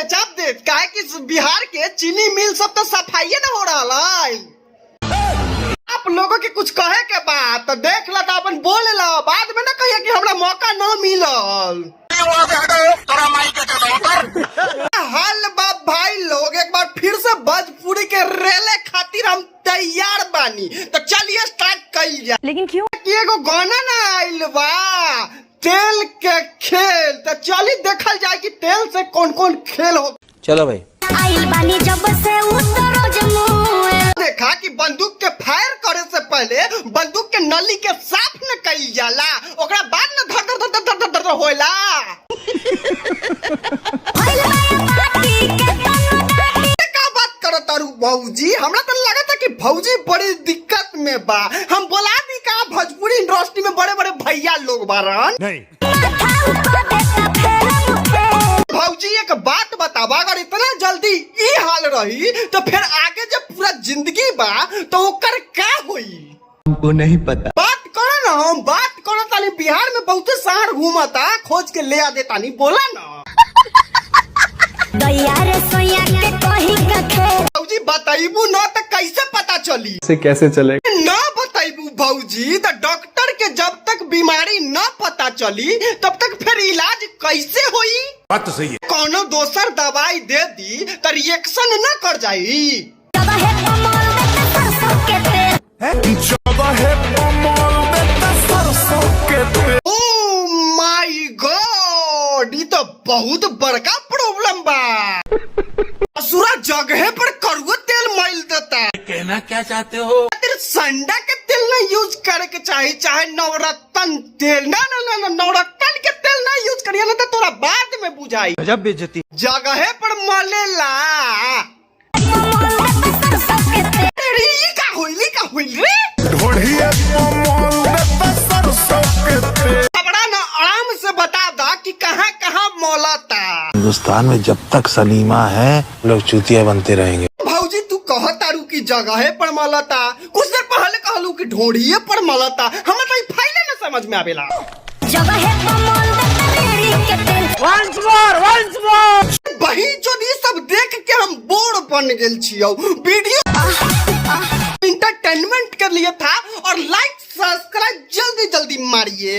चाप दे काहे कि बिहार के चीनी मिल सब तो सफाई न हो रहा है। आप लोगों के कुछ कहे के बात तो देख ला तो अपन बोल ला, बाद में ना कहिए कि हमरा मौका न मिलल। हाल बाप भाई लोग एक बार फिर से भोजपुरी के रेले खातिर हम तैयार बानी, तो चलिए स्टार्ट कइल जाए। लेकिन क्यों? एगो गाना ना आइल बा तेल के खेल, तो चली देखल जाए कि तेल से कौन कौन खेल हो। चलो भाई आइल बानी जब से देखा कि बंदूक के फायर करे से पहले बंदूक के नली के साफ न कइल जाला, ओकरा बाद न धर धर धर धर धर धर होइला। का बात करत तारू भौजी? हमरा तो लगा था कि भौजी बड़ी दिक्कत में बा। हम बोला दी का भोजपुरी इंडस्ट्री में बड़े बड़े भैया लोग बारन नहीं। भौजी एक बात बतावा, अगर इतना जल्दी ई हाल रही तो फिर आगे जब पूरा जिंदगी बा तो ओकर क्या होई? हमको नहीं पता। बात करो ना, हम बात करो तानी। बिहार में बहुत सार घूमता, खोज के ले आ देता नहीं, बोला ना। भौजी बताइबू ना तो कैसे पता चली? कैसे चले ना बताइबू भौजी तो डॉक्टर के जब तक बीमारी न पता चली तब तक फिर इलाज कैसे होई? बात तो सही है। कोनो दोसर दवाई दे दी तो रिएक्शन न कर जाई। ओह माय गॉड, ये तो बहुत बड़का प्रॉब्लम बा। असुरा जगह पर कड़ुआ तेल मैल देता। कहना क्या चाहते हो? संडा के तेल ना यूज करे के चाहिए, चाहे नवरत्न तेल। ना ना ना, ना नवरत्न के तेल ना यूज करिए ना तो तोरा बाद में बुझाई। गजब बेइज्जती। जगह पर मलेला। का होइल रे? खबरा ना आराम से बता दा कि कहाँ कहाँ मौलाता। हिंदुस्तान में जब तक सलीमा है लोग चूतिया बनते रहेंगे। भौजी तू कहतारू की जगह पर मलता, कुछ देर पहले कहलू कि ढोड़िए पर मलता। हमें तो फायदे न समझ में आवेला। बही चोदी सब देख के हम बोर बन गेल छियौ। वीडियो एंटरटेनमेंट के लिए था और लाइक सब्सक्राइब जल्दी जल्दी मारिए।